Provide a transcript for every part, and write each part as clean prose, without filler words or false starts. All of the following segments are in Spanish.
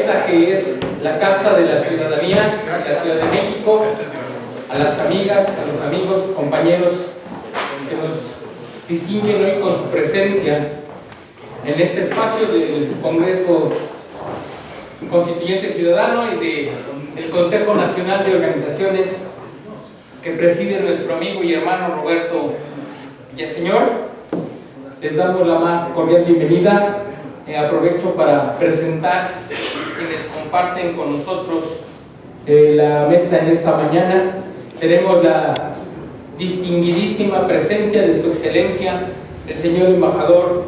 esta que es la Casa de la Ciudadanía de la Ciudad de México, a las amigas, a los amigos, compañeros que nos distinguen hoy con su presencia en este espacio del Congreso Constituyente Ciudadano y del Consejo Nacional de Organizaciones que preside nuestro amigo y hermano Roberto Villaseñor. Les damos la más cordial bienvenida. Aprovecho para presentar quienes comparten con nosotros la mesa en esta mañana. Tenemos la distinguidísima presencia de su excelencia, el señor embajador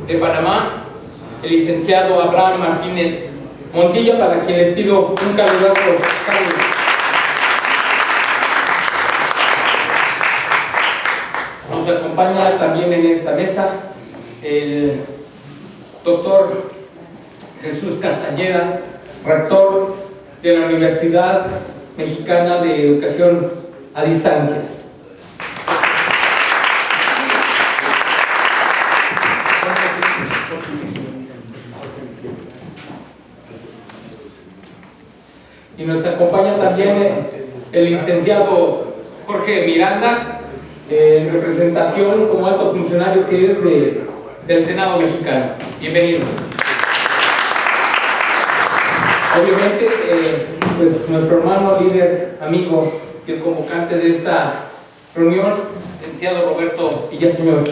de Panamá, el licenciado Abraham Martínez Montilla, para quien les pido un caluroso saludo. Nos acompaña también en esta mesa el doctor Jesús Castañeda, rector de la Universidad Mexicana de Educación a Distancia. Y nos acompaña también el licenciado Jorge Miranda, en representación como alto funcionario que es del Senado mexicano. Bienvenido. Obviamente, pues nuestro hermano, líder, amigo y el convocante de esta reunión, el licenciado Roberto Villaseñor.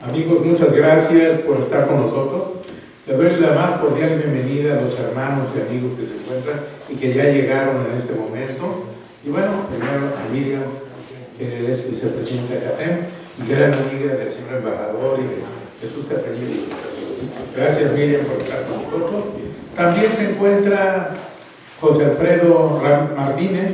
Amigos, muchas gracias por estar con nosotros. Les doy la más cordial bienvenida a los hermanos y amigos que se encuentran y que ya llegaron en este momento. Y bueno, primero a Miriam, que es vicepresidenta de CATEM y gran amiga del señor embajador y de Jesús Castañeda. Gracias, Miriam, por estar con nosotros. También se encuentra José Alfredo Ramírez,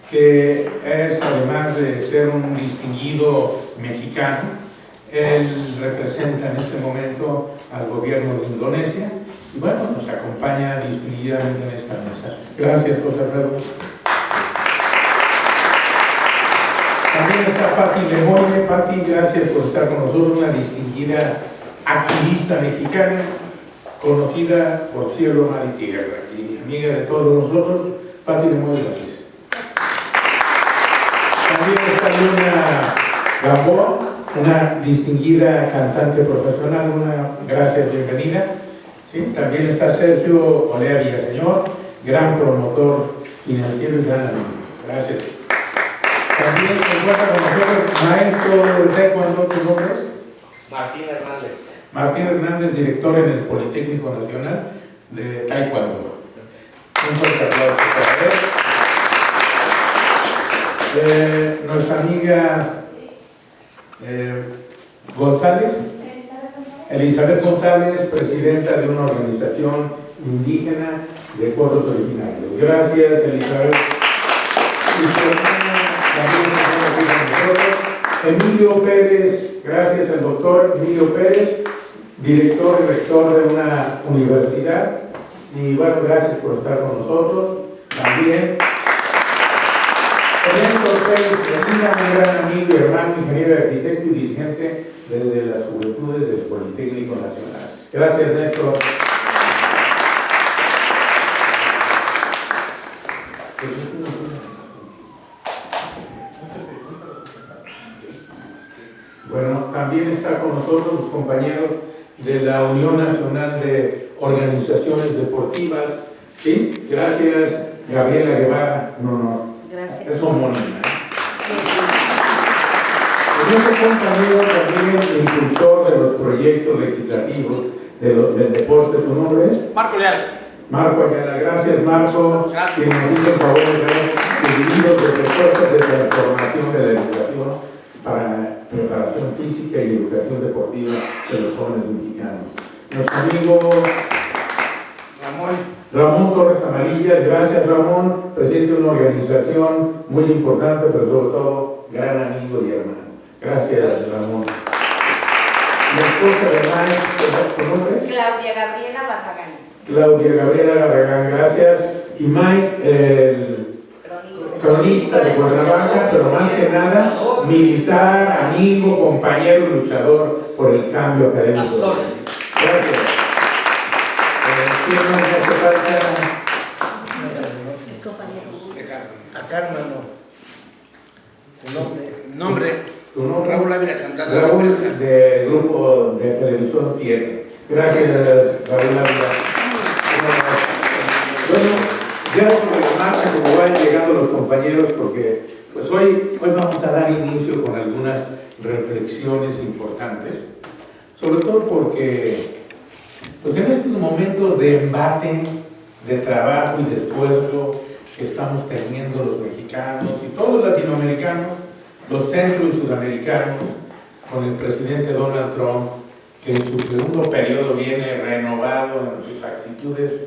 que es, además de ser un distinguido mexicano, él representa en este momento al gobierno de Indonesia y bueno, nos acompaña distinguidamente en esta mesa. Gracias, José Alfredo. También está Pati Lemoyne. Pati, gracias por estar con nosotros, una distinguida activista mexicana, conocida por cielo, mar y tierra, y amiga de todos nosotros. Pati Lemoyne, gracias. También está Luna Gamboa, una distinguida cantante profesional, gracias, bienvenida. ¿Sí? También está Sergio Olea Villaseñor, gran promotor financiero y gran amigo. Gracias. También se encuentra con nosotros maestro de taekwondo. ¿Tu nombre es? Martín Hernández. Martín Hernández, director en el Politécnico Nacional de Taekwondo. Un fuerte aplauso para él. Nuestra amiga González, Elizabeth González, presidenta de una organización indígena de pueblos originarios. Gracias, Elizabeth. Emilio Pérez, gracias al doctor Emilio Pérez, director y rector de una universidad. Y bueno, gracias por estar con nosotros. También Ernesto Pérez, un gran amigo, hermano, ingeniero, arquitecto y dirigente de las juventudes del Politécnico Nacional. Gracias, Néstor. Bueno, también está con nosotros los compañeros de la Unión Nacional de Organizaciones Deportivas. ¿Sí? Gracias, Gabriela Guevara. Gracias. Es homónima. Nuestro compañero también impulsor de los proyectos legislativos del deporte. ¿Tu nombre es? Marco Leal. Marco Ayala. Gracias, Marco. Gracias. Que nos hizo el favor de ver divididos de propuestas de transformación de la educación para preparación física y educación deportiva de los jóvenes mexicanos. Nuestro amigo Ramón Torres Amarillas. Gracias, Ramón, presidente de una organización muy importante, pero sobre todo gran amigo y hermano. Gracias, Ramón. La esposa de Mike, ¿tu nombre? Claudia Gabriela Barragán. Claudia Gabriela Barragán, gracias. Y Mike, el cronista de Cuernavaca, pero más que nada militar, amigo, compañero y luchador por el cambio académico. Gracias. ¿Quién más me hace falta? Acá, hermano. Tu nombre. ¿Tu nombre? Raúl Ávila Santana. Raúl, del grupo de Televisión 7. Gracias, Raúl Ávila. Bueno, ya sobre la marcha, como vayan llegando los compañeros, porque pues hoy vamos a dar inicio con algunas reflexiones importantes, sobre todo porque pues en estos momentos de embate, de trabajo y de esfuerzo que estamos teniendo los mexicanos y todos los latinoamericanos, los centro y sudamericanos, con el presidente Donald Trump, que en su segundo periodo viene renovado en sus actitudes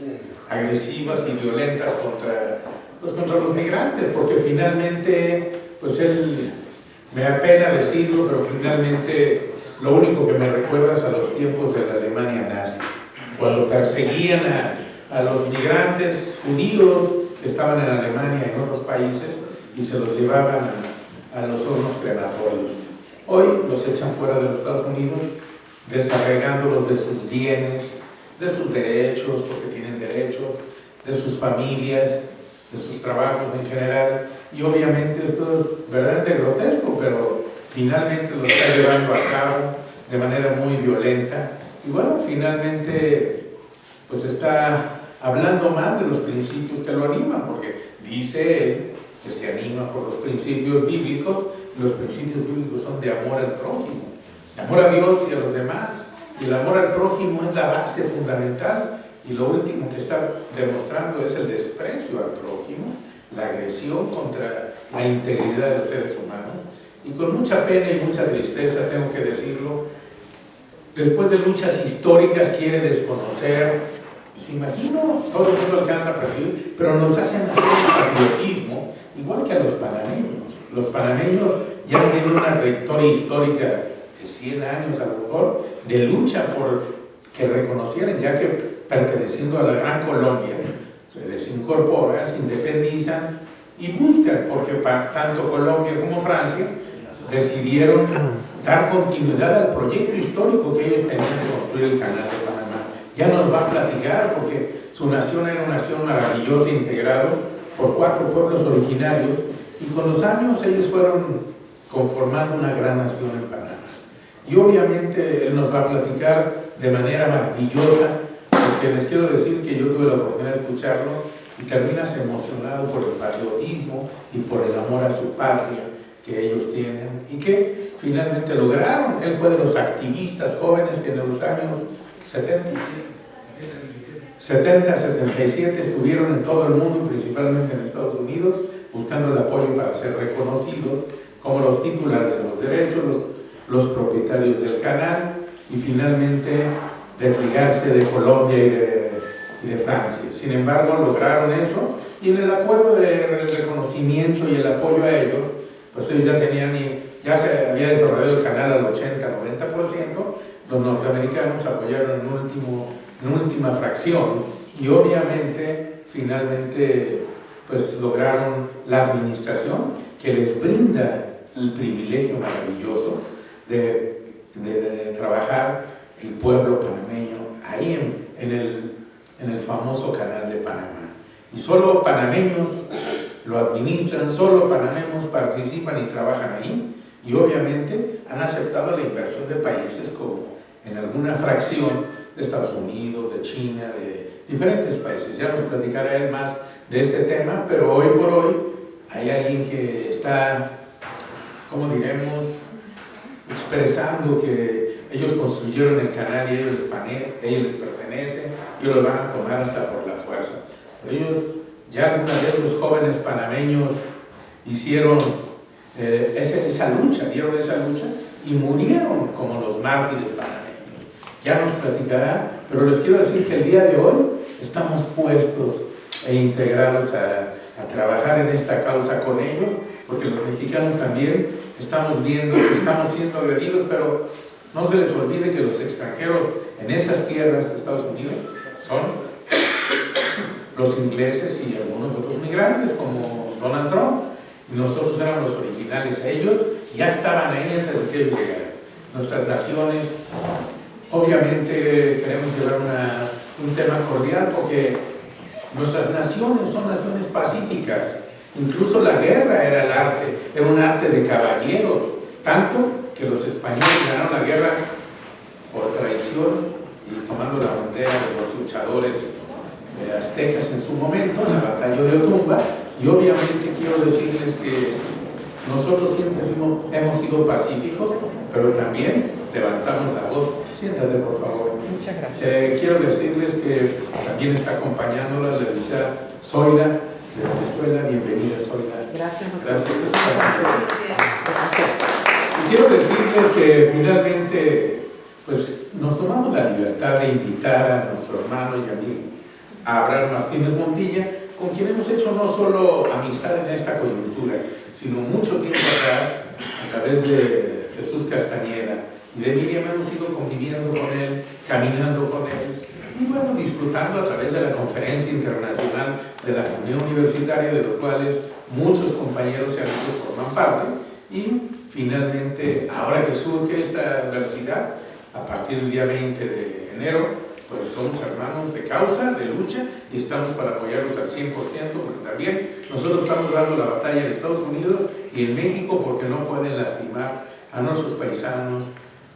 agresivas y violentas contra los migrantes, porque finalmente, pues él, me apena decirlo, pero finalmente lo único que me recuerda es a los tiempos de la Alemania nazi, cuando perseguían a los migrantes judíos que estaban en Alemania y en otros países y se los llevaban a los hornos crematorios. Hoy los echan fuera de los Estados Unidos, desarraigándolos de sus bienes, de sus derechos, porque tienen derechos, de sus familias, de sus trabajos en general. Y obviamente esto es verdaderamente grotesco, pero finalmente lo está llevando a cabo de manera muy violenta. Y bueno, finalmente pues está hablando mal de los principios que lo animan, porque dice él que se anima por los principios bíblicos, y los principios bíblicos son de amor al prójimo, de amor a Dios y a los demás. Y el amor al prójimo es la base fundamental, y lo último que está demostrando es el desprecio al prójimo, la agresión contra la integridad de los seres humanos. Y con mucha pena y mucha tristeza tengo que decirlo, después de luchas históricas quiere desconocer, y se imagino, todo el mundo alcanza a percibir, pero nos hacen hacer el patriotismo, igual que a los panameños. Los panameños ya tienen una trayectoria histórica de 100 años a lo mejor, de lucha por que reconocieran, ya que perteneciendo a la Gran Colombia, se desincorporan, se independizan y buscan, porque tanto Colombia como Francia decidieron dar continuidad al proyecto histórico que ellos tenían de construir el Canal de Panamá. Ya nos va a platicar, porque su nación era una nación maravillosa, integrado por 4 pueblos originarios, y con los años ellos fueron conformando una gran nación en Panamá. Y obviamente él nos va a platicar de manera maravillosa, porque les quiero decir que yo tuve la oportunidad de escucharlo y terminas emocionado por el patriotismo y por el amor a su patria que ellos tienen y que finalmente lograron. Él fue de los activistas jóvenes que en los años 70-77 estuvieron en todo el mundo y principalmente en Estados Unidos buscando el apoyo para ser reconocidos como los titulares de los derechos, los propietarios del canal, y finalmente desligarse de Colombia y de Francia. Sin embargo, lograron eso, y en el acuerdo de reconocimiento y el apoyo a ellos, pues ellos ya se había desarrollado el canal al 80-90%, los norteamericanos apoyaron en última fracción, y obviamente, finalmente, pues lograron la administración que les brinda el privilegio maravilloso de trabajar el pueblo panameño ahí en el famoso Canal de Panamá. Y solo panameños lo administran, solo panameños participan y trabajan ahí, y obviamente han aceptado la inversión de países como en alguna fracción de Estados Unidos, de China, de diferentes países. Ya nos platicará él más de este tema, pero hoy por hoy hay alguien que está, como diremos, expresando que ellos construyeron el canal y ellos les pertenece, ellos lo van a tomar hasta por la fuerza. Pero ellos, ya alguna vez los jóvenes panameños hicieron esa lucha, dieron esa lucha y murieron como los mártires panameños. Ya nos platicará, pero les quiero decir que el día de hoy estamos puestos e integrados a trabajar en esta causa con ellos, porque los mexicanos también estamos viendo que estamos siendo agredidos, pero no se les olvide que los extranjeros en esas tierras de Estados Unidos son los ingleses y algunos otros migrantes como Donald Trump, y nosotros éramos los originales. Ellos ya estaban ahí antes de que ellos llegaran. Nuestras naciones, obviamente queremos llevar un tema cordial porque nuestras naciones son naciones pacíficas. Incluso la guerra era el arte, era un arte de caballeros, tanto que los españoles ganaron la guerra por traición y tomando la bandera de los luchadores aztecas en su momento, en la batalla de Otumba. Y obviamente quiero decirles que nosotros siempre hemos sido pacíficos, pero también levantamos la voz. Siéntate, por favor. Muchas gracias. Quiero decirles que también está acompañándola la licenciada Zoila de Venezuela. Bienvenida, Zoila. Gracias. Gracias. Y quiero decirles que finalmente, pues nos tomamos la libertad de invitar a nuestro hermano y amigo Abraham Martínez Montilla, con quien hemos hecho no solo amistad en esta coyuntura, sino mucho tiempo atrás, a través de Jesús Castañeda y de Miriam, hemos ido conviviendo con él, caminando con él, y bueno, disfrutando a través de la Conferencia Internacional de la Comunidad Universitaria, de los cuales muchos compañeros y amigos forman parte, y finalmente, ahora que surge esta universidad, a partir del día 20 de enero, pues somos hermanos de causa, de lucha, y estamos para apoyarlos al 100%, porque también nosotros estamos dando la batalla en Estados Unidos y en México porque no pueden lastimar a nuestros paisanos,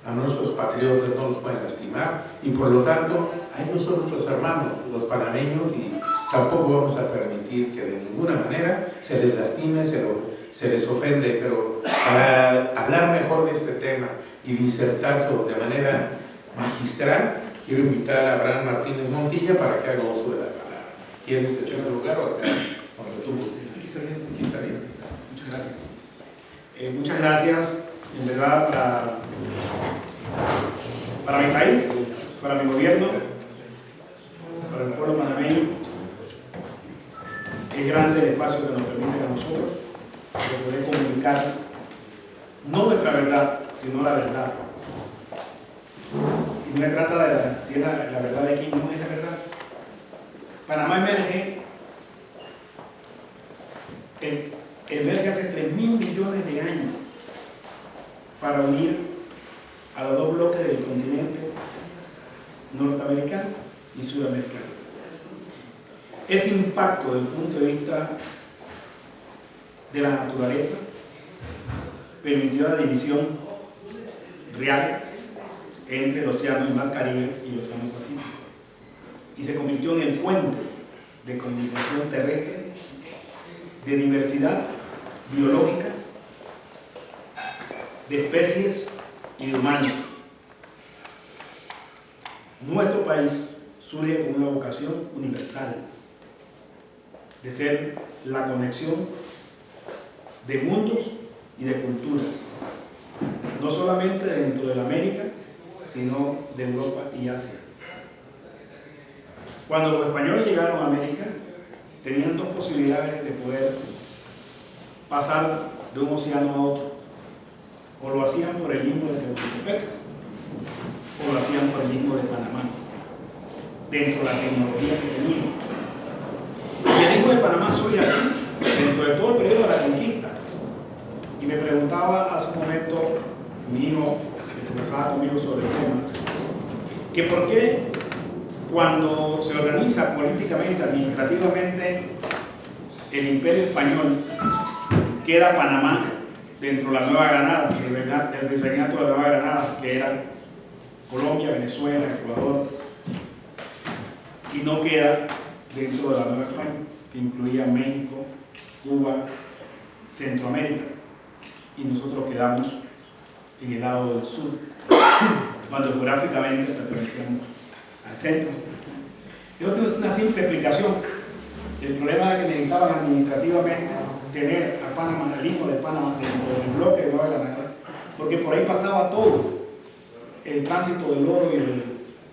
a nuestros patriotas, no los pueden lastimar, y por lo tanto, a ellos son nuestros hermanos, los panameños, y tampoco vamos a permitir que de ninguna manera se les lastime, se les ofende, pero para hablar mejor de este tema y disertar de manera magistral, quiero invitar a Abraham Martínez Montilla para que haga uso de la palabra. ¿Quieres echar el lugar o acá? Donde tú gustes. Aquí está bien. Muchas gracias. Muchas gracias, en verdad, para mi país, para mi gobierno, para el pueblo panameño. Es grande el espacio que nos permite a nosotros de poder comunicar no nuestra verdad, sino la verdad. Y no se trata de si es la verdad de quién no es la verdad. Panamá emerge hace 3.000 millones de años para unir a los dos bloques del continente norteamericano y sudamericano. Ese impacto desde el punto de vista de la naturaleza permitió la división real entre el océano y mar Caribe y el océano Pacífico, y se convirtió en el puente de comunicación terrestre, de diversidad biológica, de especies y de humanos. Nuestro país surge con una vocación universal de ser la conexión de mundos y de culturas, no solamente dentro de la América, sino de Europa y Asia. Cuando los españoles llegaron a América, tenían dos posibilidades de poder pasar de un océano a otro. O lo hacían por el istmo de Tehuantepec, o lo hacían por el istmo de Panamá, dentro de la tecnología que tenían. Y el istmo de Panamá surge así, dentro de todo el periodo de la conquista. Y me preguntaba hace un momento mi hijo, que conversaba conmigo sobre el tema, que por qué cuando se organiza políticamente, administrativamente, el Imperio Español, queda Panamá dentro de la Nueva Granada, del virreinato de la Nueva Granada, que era Colombia, Venezuela, Ecuador, y no queda dentro de la Nueva España, que incluía México, Cuba, Centroamérica, y nosotros quedamos en el lado del sur, cuando geográficamente pertenecíamos al centro. Eso tiene una simple explicación. El problema era que necesitaban administrativamente tener a Panamá, el istmo de Panamá, dentro del bloque de Nueva Granada, porque por ahí pasaba todo el tránsito del oro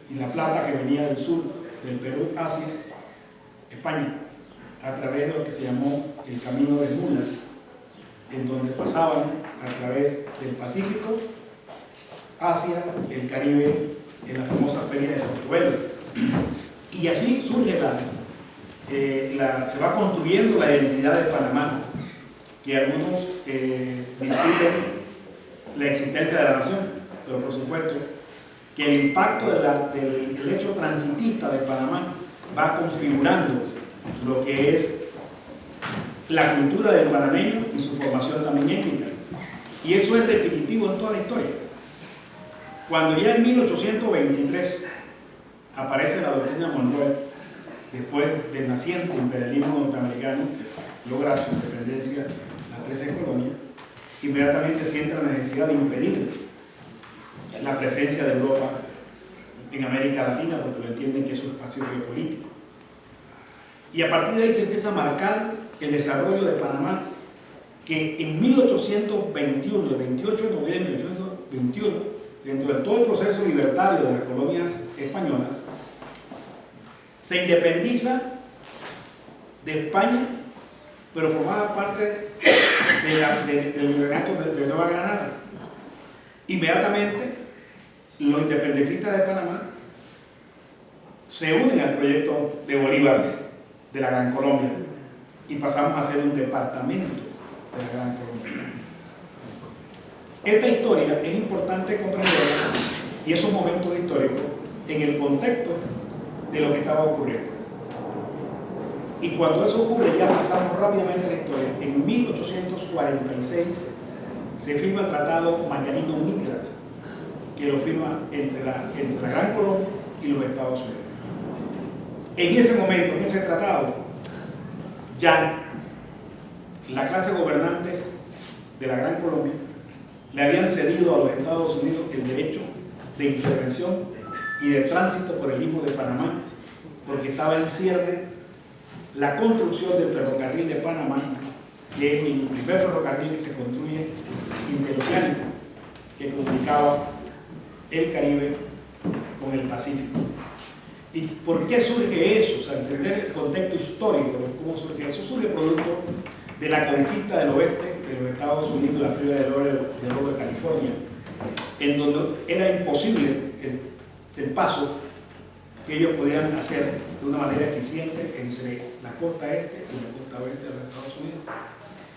y la plata que venía del sur, del Perú hacia España, a través de lo que se llamó el Camino de Mulas, en donde pasaban a través del Pacífico hacia el Caribe, en la famosa feria de Portobelo. Y así surge se va construyendo la identidad de Panamá que algunos discuten la existencia de la nación, pero por supuesto que el impacto del hecho transitista de Panamá va configurando lo que es la cultura del panameño y su formación también étnica. Y eso es repetitivo en toda la historia. Cuando ya en 1823 aparece la doctrina Monroe, después del naciente imperialismo norteamericano, que logra su independencia, las 13 colonias, inmediatamente siente la necesidad de impedir la presencia de Europa en América Latina, porque lo entienden que es un espacio geopolítico. Y a partir de ahí se empieza a marcar el desarrollo de Panamá, que en 1821, el 28 de noviembre de 1821, dentro de todo el proceso libertario de las colonias españolas, se independiza de España, pero formaba parte del virreinato de Nueva Granada. Inmediatamente, los independentistas de Panamá se unen al proyecto de Bolívar de la Gran Colombia y pasamos a ser un departamento de la Gran Colombia. Esta historia es importante comprenderla y esos momentos históricos en el contexto de lo que estaba ocurriendo. Y cuando eso ocurre, ya pasamos rápidamente la historia. En 1846 se firma el Tratado Mañanino-Midland, que lo firma entre la Gran Colombia y los Estados Unidos. En ese momento, en ese tratado, ya la clase gobernante de la Gran Colombia le habían cedido a los Estados Unidos el derecho de intervención y de tránsito por el Istmo de Panamá, porque estaba en cierne la construcción del ferrocarril de Panamá, que es el primer ferrocarril que se construye interoceánico, que comunicaba el Caribe con el Pacífico. ¿Y por qué surge eso? O sea, entender el contexto histórico de cómo surge eso. Surge producto de la conquista del oeste de los Estados Unidos, la fría del oro de California, en donde era imposible el paso que ellos podían hacer de una manera eficiente entre la costa este y la costa oeste de los Estados Unidos.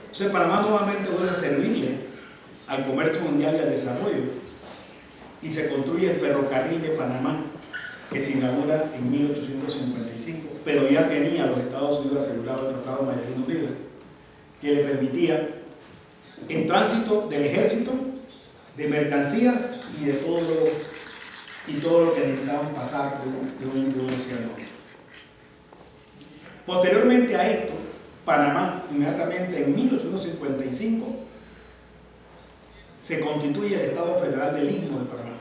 Entonces Panamá nuevamente vuelve a servirle al comercio mundial y al desarrollo, y se construye el ferrocarril de Panamá, que se inaugura en 1855, pero ya tenía a los Estados Unidos asegurado el Tratado Mañanino-Midland, que le permitía el tránsito del ejército, de mercancías y de todo lo que necesitaban pasar de un océano a otro. Posteriormente a esto, Panamá, inmediatamente en 1855, se constituye el Estado Federal del Istmo de Panamá,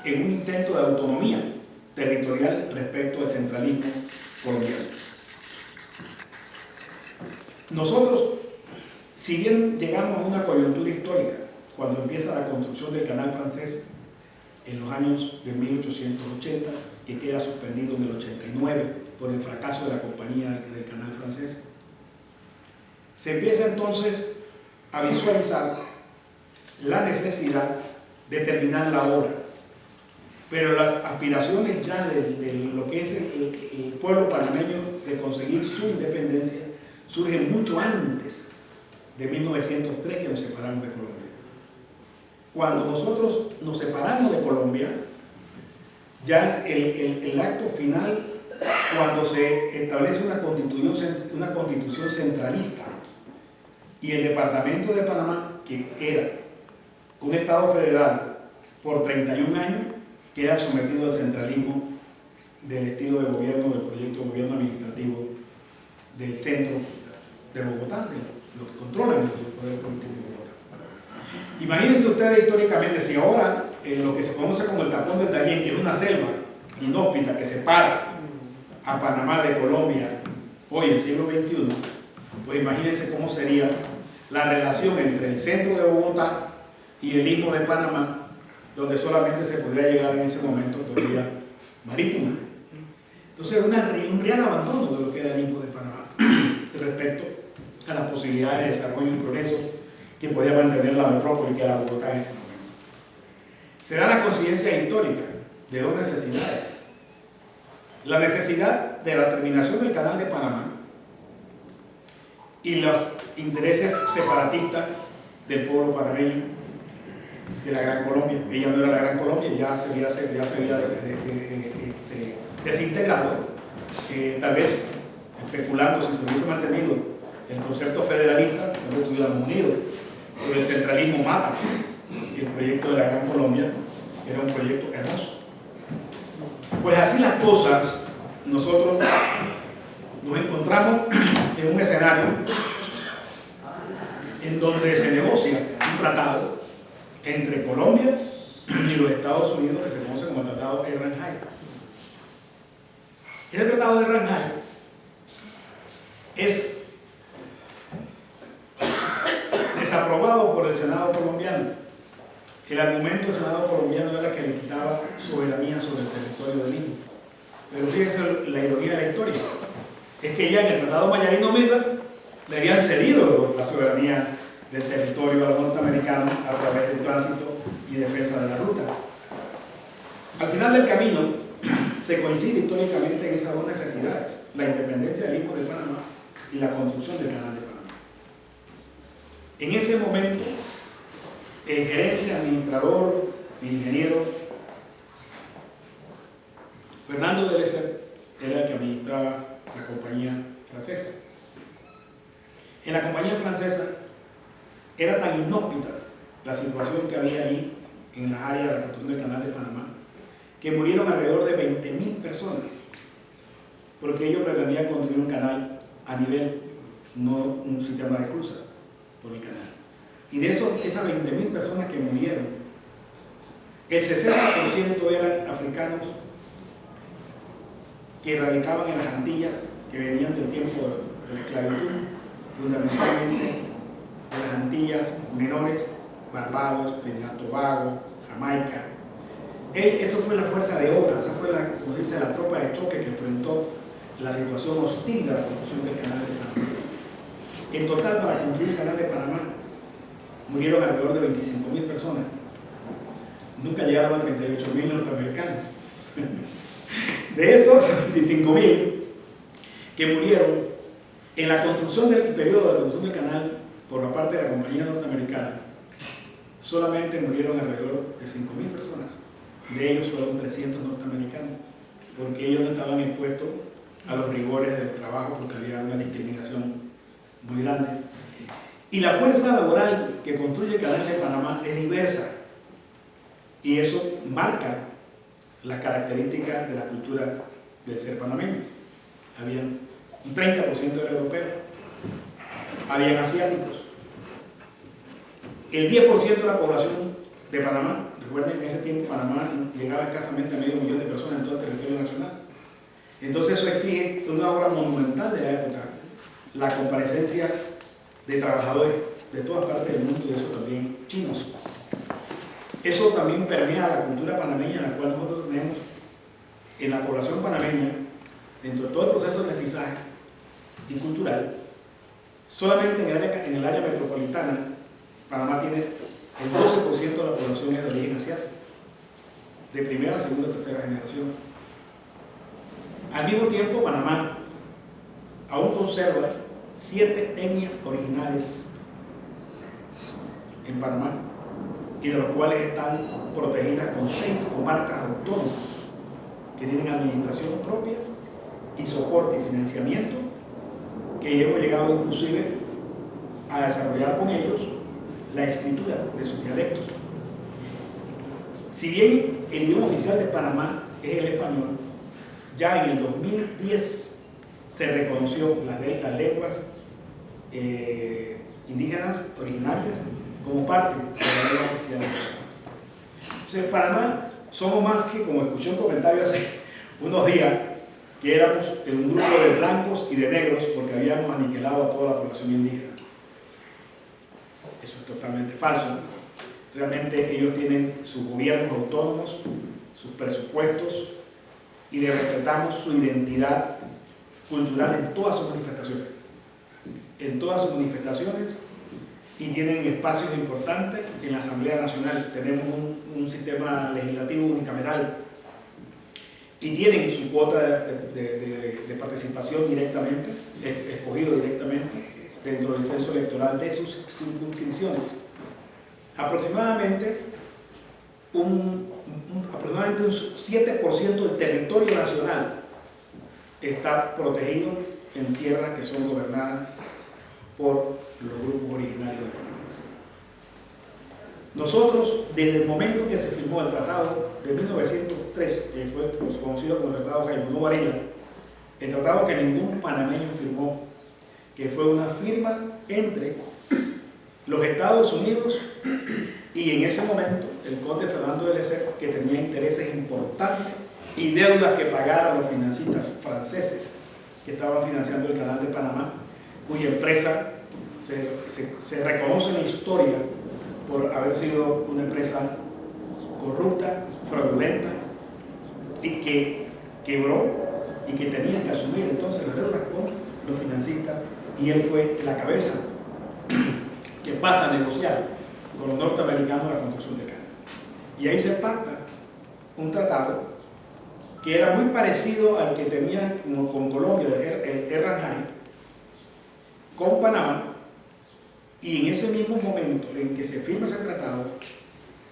en un intento de autonomía territorial respecto al centralismo colombiano. Nosotros, si bien llegamos a una coyuntura histórica cuando empieza la construcción del canal francés en los años de 1880, que queda suspendido en el 89 por el fracaso de la compañía del canal francés, se empieza entonces a visualizar la necesidad de terminar la obra. Pero las aspiraciones ya de lo que es el pueblo panameño de conseguir su independencia surgen mucho antes de 1903, que nos separamos de Colombia. Cuando nosotros nos separamos de Colombia, ya es el acto final cuando se establece una constitución centralista, y el departamento de Panamá, que era un estado federal por 31 años, queda sometido al centralismo del estilo de gobierno, del proyecto de gobierno administrativo del centro de Bogotá, de los que controlan el poder político de Bogotá. Imagínense ustedes históricamente, si ahora lo que se conoce como el tapón del Darién, que es una selva inhóspita que separa a Panamá de Colombia hoy en el siglo XXI, pues imagínense cómo sería la relación entre el centro de Bogotá y el Istmo de Panamá, donde solamente se podía llegar en ese momento por vía marítima. Entonces, un real abandono de lo que era el Istmo de Panamá respecto a las posibilidades de desarrollo y progreso que podía mantener la metrópoli que era Bogotá en ese momento. Se da la coincidencia histórica de dos necesidades: la necesidad de la terminación del canal de Panamá y intereses separatistas del pueblo panameño, de la Gran Colombia. Ella no era la Gran Colombia, ya se había desintegrado, tal vez especulando si se hubiese mantenido el concepto federalista, no estuviéramos unidos, pero el centralismo mata. Y el proyecto de la Gran Colombia era un proyecto hermoso. Pues así las cosas, nosotros nos encontramos en un escenario en donde se negocia un tratado entre Colombia y los Estados Unidos que se conoce como el Tratado de Ranjay. Ese Tratado de Ranjay es desaprobado por el Senado colombiano. El argumento del Senado colombiano era que le quitaba soberanía sobre el territorio del Istmo. Pero fíjense la ironía de la historia. Es que ya en el Tratado Mayarino-Mida le habían cedido la soberanía del territorio a los norteamericanos a través del tránsito y defensa de la ruta. Al final del camino se coincide históricamente en esas dos necesidades: la independencia del Istmo de Panamá y la construcción del Canal de Panamá. En ese momento, el gerente, administrador, el ingeniero Fernando de Lesser era el que administraba la compañía francesa. En la compañía francesa era tan inhóspita la situación que había allí en las áreas de la construcción del Canal de Panamá que murieron alrededor de 20.000 personas porque ellos pretendían construir un canal a nivel, no un sistema de cruza por el canal. Y de esas 20.000 personas que murieron, el 60% eran africanos que radicaban en las Antillas, que venían del tiempo de la esclavitud, fundamentalmente de las Antillas menores, Barbados, Trinidad y Tobago, Jamaica. Eso fue la fuerza de obra, esa fue como dice, la tropa de choque que enfrentó la situación hostil de la construcción del Canal de Panamá. En total, para construir el Canal de Panamá, murieron alrededor de 25.000 personas. Nunca llegaron a 38.000 norteamericanos. De esos 25.000 que murieron en la construcción del periodo de la construcción del canal por la parte de la compañía norteamericana, solamente murieron alrededor de 5.000 personas. De ellos fueron 300 norteamericanos, porque ellos no estaban expuestos a los rigores del trabajo, porque había una discriminación muy grande. Y la fuerza laboral que construye el Canal de Panamá es diversa, y eso marca las características de la cultura del ser panameño. Había un 30% era europeo, habían asiáticos. El 10% de la población de Panamá, recuerden que en ese tiempo Panamá llegaba escasamente a 500.000 de personas en todo el territorio nacional. Entonces eso exige una obra monumental de la época, la comparecencia de trabajadores de todas partes del mundo, y eso también chinos. Eso también permea la cultura panameña, en la cual nosotros tenemos en la población panameña, dentro de todo el proceso de mestizaje y cultural. Solamente en el área metropolitana, Panamá tiene el 12% de la población es de origen asiático, de primera, segunda, tercera generación. Al mismo tiempo, Panamá aún conserva 7 etnias originales en Panamá, y de los cuales están protegidas con 6 comarcas autónomas que tienen administración propia y soporte y financiamiento, que hemos llegado inclusive a desarrollar con ellos la escritura de sus dialectos. Si bien el idioma oficial de Panamá es el español, ya en el 2010 se reconoció las lenguas indígenas originarias como parte de la lengua oficial. Entonces, en Panamá somos más que, como escuché un comentario hace unos días, que éramos un grupo de blancos y de negros porque habíamos aniquilado a toda la población indígena. Eso es totalmente falso. Realmente ellos tienen sus gobiernos autónomos, sus presupuestos, y le respetamos su identidad cultural en todas sus manifestaciones. En todas sus manifestaciones, y tienen espacios importantes en la Asamblea Nacional. Tenemos un sistema legislativo unicameral y tienen su cuota de participación directamente, escogido directamente, dentro del censo electoral de sus circunscripciones. Aproximadamente aproximadamente un 7% del territorio nacional está protegido en tierras que son gobernadas por los grupos originarios de Panamá. Nosotros, desde el momento que se firmó el Tratado de 1903, que fue conocido como el Tratado Jaimundó Varela, el tratado que ningún panameño firmó, que fue una firma entre los Estados Unidos y en ese momento el conde Fernando de Lesseps, que tenía intereses importantes y deudas que pagar a los financistas franceses que estaban financiando el Canal de Panamá, cuya empresa se reconoce en la historia por haber sido una empresa corrupta, fraudulenta y que quebró y que tenían que asumir entonces las deudas con los financistas, y él fue la cabeza que pasa a negociar con los norteamericanos la construcción del canal. Y ahí se pacta un tratado que era muy parecido al que tenía con Colombia, el Erranjay, con Panamá, y en ese mismo momento en que se firma ese tratado,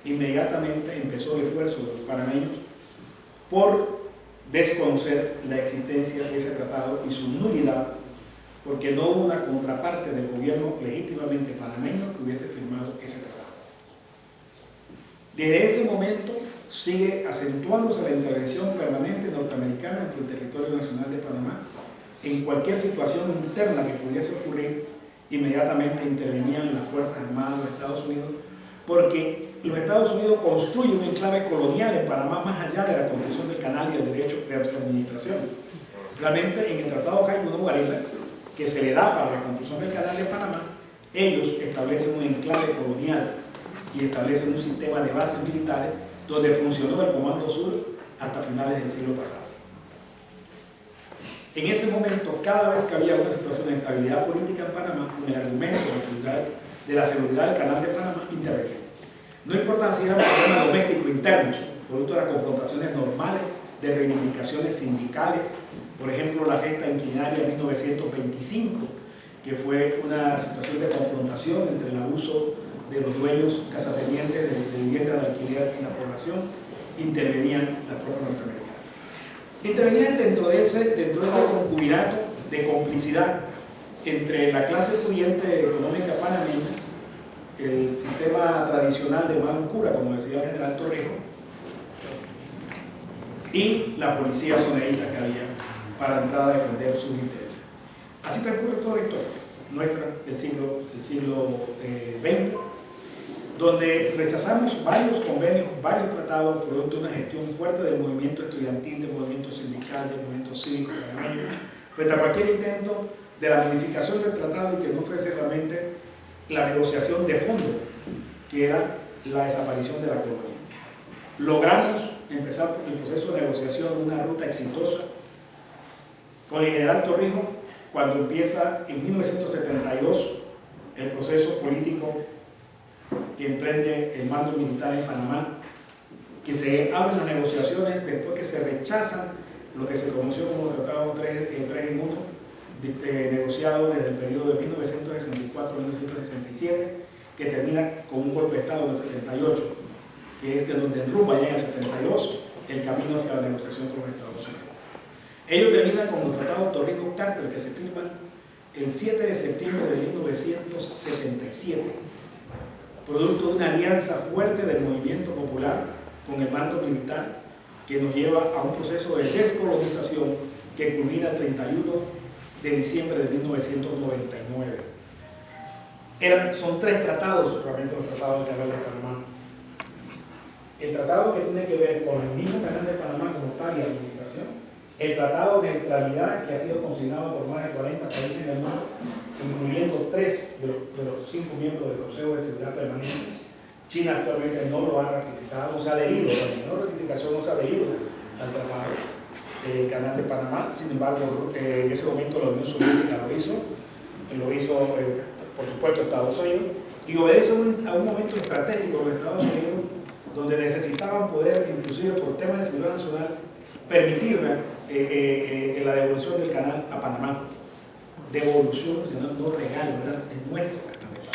inmediatamente empezó el esfuerzo de los panameños por desconocer la existencia de ese tratado y su nulidad, porque no hubo una contraparte del gobierno legítimamente panameño que hubiese firmado ese tratado. Desde ese momento sigue acentuándose la intervención permanente norteamericana dentro del territorio nacional de Panamá. En cualquier situación interna que pudiese ocurrir, inmediatamente intervenían las Fuerzas Armadas de los Estados Unidos, porque los Estados Unidos construyen un enclave colonial en Panamá más allá de la construcción del canal y el derecho de administración. Realmente en el Tratado Jaimundó Varela, que se le da para la construcción del canal de Panamá, ellos establecen un enclave colonial y establecen un sistema de bases militares donde funcionó el Comando Sur hasta finales del siglo pasado. En ese momento, cada vez que había una situación de estabilidad política en Panamá, con el argumento de la seguridad del canal de Panamá, intervenía. No importa si eran problemas domésticos internos, producto de las confrontaciones normales de reivindicaciones sindicales, por ejemplo, la gesta inquilinaria de 1925, que fue una situación de confrontación entre el abuso de los dueños casatenientes de viviendas de alquiler en la población, intervenían las tropas norteamericanas. Intervenían dentro de ese concubinato de complicidad entre la clase pudiente económica panameña, el sistema tradicional de mano oscura, como decía el general Torrijos, y la policía soneíta que había para entrar a defender sus intereses. Así transcurre toda la historia nuestra del siglo XX, donde rechazamos varios convenios, varios tratados, producto de una gestión fuerte del movimiento estudiantil, del movimiento sindical, del movimiento cívico panameño, frente a cualquier intento de la modificación del tratado y que no fuese realmente la negociación de fondo, que era la desaparición de la colonia. Logramos empezar el proceso de negociación en una ruta exitosa con el general Torrijos, cuando empieza en 1972 el proceso político que emprende el mando militar en Panamá, que se abren las negociaciones después que se rechazan lo que se conoció como Tratado 3 en 1, negociado desde el periodo de 1964 a 1967, que termina con un golpe de Estado en el 68, que es de donde enrumba ya en el 72 el camino hacia la negociación con los Estados Unidos. Ello termina con los tratados Torrijos-Carter, que se firman el 7 de septiembre de 1977, producto de una alianza fuerte del movimiento popular con el mando militar, que nos lleva a un proceso de descolonización que culmina el 31 de diciembre de 1999. Son tres tratados, realmente los tratados del Canal de Panamá. El tratado que tiene que ver con el mismo Canal de Panamá como tal y administración, el tratado de neutralidad que ha sido consignado por más de 40 países en el mundo, incluyendo 3 de los 5 miembros del Consejo de Seguridad Permanente. China actualmente no lo ha ratificado, no se ha adherido, la menor ratificación no se ha adherido al tratado del Canal de Panamá. Sin embargo, en ese momento la Unión Soviética lo hizo por supuesto Estados Unidos, y obedece a un momento estratégico de los Estados Unidos, donde necesitaban poder, inclusive por temas de seguridad nacional, permitir la devolución del canal a Panamá. devolución, sino no regalo, es nuestro.